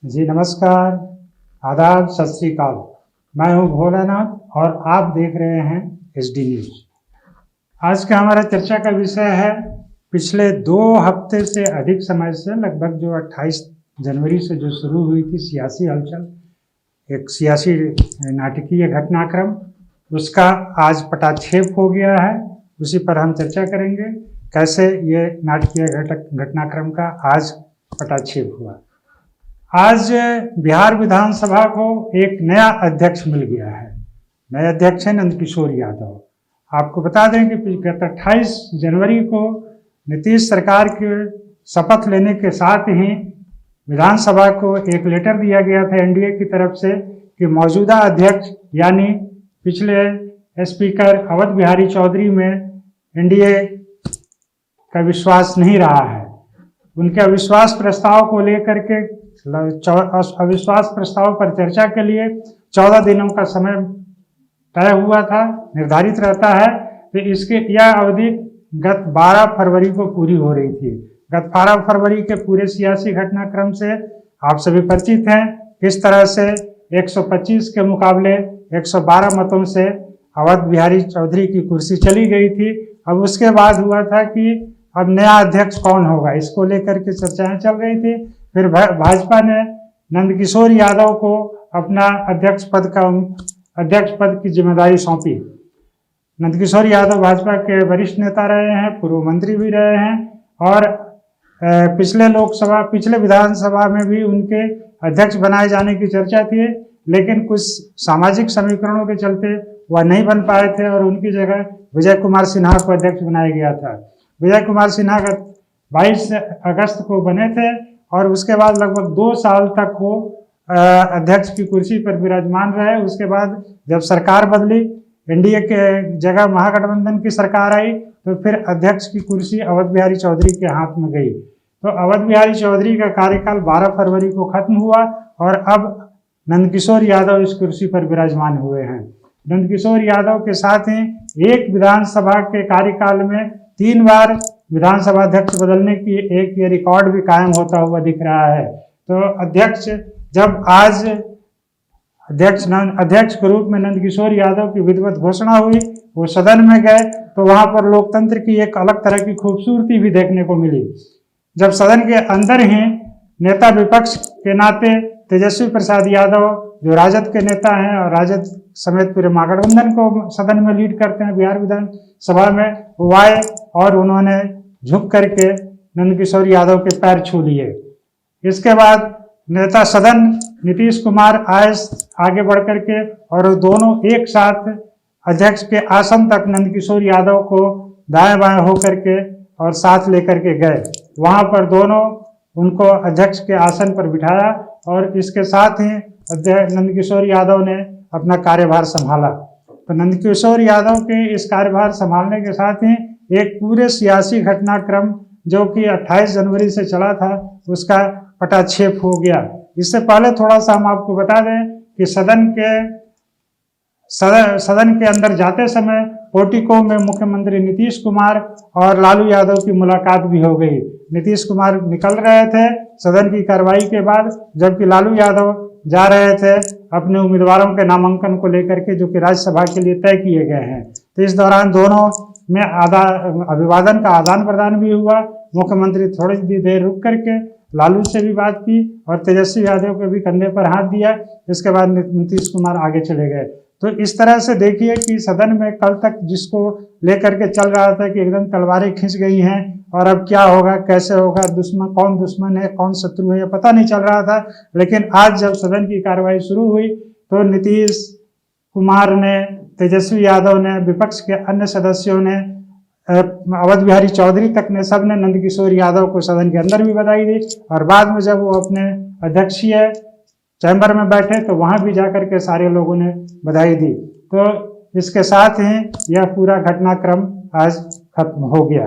जी नमस्कार, आदाब, सत श्री अकाल। मैं हूं भोलानाथ और आप देख रहे हैं HD न्यूज। आज का हमारा चर्चा का विषय है पिछले 2 हफ्ते से अधिक समय से, लगभग जो 28 जनवरी से जो शुरू हुई थी सियासी हलचल, एक सियासी नाटकीय घटनाक्रम, उसका आज पटाक्षेप हो गया है। उसी पर हम चर्चा करेंगे कैसे ये नाटकीय घटनाक्रम का आज पटाक्षेप हुआ। आज बिहार विधानसभा को एक नया अध्यक्ष मिल गया है। नए अध्यक्ष हैं नंदकिशोर यादव। आपको बता दें कि गत 28 जनवरी को नीतीश सरकार के शपथ लेने के साथ ही विधानसभा को एक लेटर दिया गया था NDA की तरफ से कि मौजूदा अध्यक्ष यानी पिछले स्पीकर अवध बिहारी चौधरी में NDA का विश्वास नहीं रहा है। उनके अविश्वास प्रस्ताव को लेकर के अविश्वास प्रस्ताव पर चर्चा के लिए 14 दिनों का समय तय हुआ था, निर्धारित रहता है। तो इसके यह अवधि गत 12 फरवरी को पूरी हो रही थी। गत 12 फरवरी के पूरे सियासी घटनाक्रम से आप सभी परिचित हैं। किस तरह से 125 के मुकाबले 112 मतों से अवध बिहारी चौधरी की कुर्सी चली गई थी। अब उसके बाद हुआ था कि अब नया अध्यक्ष कौन होगा, इसको लेकर के चर्चाएं चल रही थी। फिर भाजपा ने नंदकिशोर यादव को अपना अध्यक्ष पद की जिम्मेदारी सौंपी। नंदकिशोर यादव भाजपा के वरिष्ठ नेता रहे हैं, पूर्व मंत्री भी रहे हैं और पिछले विधानसभा में भी उनके अध्यक्ष बनाए जाने की चर्चा थी, लेकिन कुछ सामाजिक समीकरणों के चलते वह नहीं बन पाए थे और उनकी जगह विजय कुमार सिन्हा को अध्यक्ष बनाया गया था। विजय कुमार सिन्हा 22 अगस्त को बने थे और उसके बाद लगभग 2 साल तक वो अध्यक्ष की कुर्सी पर विराजमान रहे। उसके बाद जब सरकार बदली, NDA के जगह महागठबंधन की सरकार आई, तो फिर अध्यक्ष की कुर्सी अवध बिहारी चौधरी के हाथ में गई। तो अवध बिहारी चौधरी का कार्यकाल 12 फरवरी को खत्म हुआ और अब नंदकिशोर यादव इस कुर्सी पर विराजमान हुए हैं। नंदकिशोर यादव के साथ ही एक विधानसभा के कार्यकाल में 3 बार विधानसभा अध्यक्ष बदलने की एक ये रिकॉर्ड भी कायम होता हुआ दिख रहा है। तो जब आज अध्यक्ष के रूप में नंदकिशोर यादव की विधिवत घोषणा हुई, वो सदन में गए तो वहां पर लोकतंत्र की एक अलग तरह की खूबसूरती भी देखने को मिली। जब सदन के अंदर ही नेता विपक्ष के नाते तेजस्वी प्रसाद यादव, जो राजद के नेता हैं और राजद समेत पूरे महागठबंधन को सदन में लीड करते हैं बिहार विधानसभा में, वो आए और उन्होंने झुक करके नंदकिशोर यादव के पैर छू लिए। इसके बाद नेता सदन नीतीश कुमार आए आगे बढ़ करके और दोनों एक साथ अध्यक्ष के आसन तक नंदकिशोर यादव को दाएं बाएं होकर के और साथ लेकर के गए। वहां पर दोनों उनको अध्यक्ष के आसन पर बिठाया और इसके साथ ही नंदकिशोर यादव ने अपना कार्यभार संभाला। तो नंदकिशोर यादव के इस कार्यभार संभालने के साथ ही एक पूरे सियासी घटनाक्रम जो कि 28 जनवरी से चला था, उसका पटाक्षेप हो गया। इससे पहले थोड़ा सा हम आपको बता दें कि सदन के अंदर जाते समय पोर्टिको में मुख्यमंत्री नीतीश कुमार और लालू यादव की मुलाकात भी हो गई। नीतीश कुमार निकल रहे थे सदन की कार्रवाई के बाद, जबकि लालू यादव जा रहे थे अपने उम्मीदवारों के नामांकन को लेकर के, जो कि राज्यसभा के लिए तय किए गए हैं। तो इस दौरान दोनों में अभिवादन का आदान प्रदान भी हुआ। मुख्यमंत्री थोड़ी देर रुक करके लालू से भी बात की और तेजस्वी यादव के भी कंधे पर हाथ दिया। इसके बाद नीतीश कुमार आगे चले गए। तो इस तरह से देखिए कि सदन में कल तक जिसको लेकर के चल रहा था कि एकदम तलवारें खिंच गई हैं और अब क्या होगा, कैसे होगा, कौन दुश्मन है कौन शत्रु है, ये पता नहीं चल रहा था। लेकिन आज जब सदन की कार्रवाई शुरू हुई तो नीतीश कुमार ने, तेजस्वी यादव ने, विपक्ष के अन्य सदस्यों ने, अवध बिहारी चौधरी तक ने, सबने नंदकिशोर यादव को सदन के अंदर भी बधाई दी और बाद में जब वो अपने अध्यक्षीय चैम्बर में बैठे तो वहां भी जाकर के सारे लोगों ने बधाई दी। तो इसके साथ ही यह पूरा घटनाक्रम आज खत्म हो गया।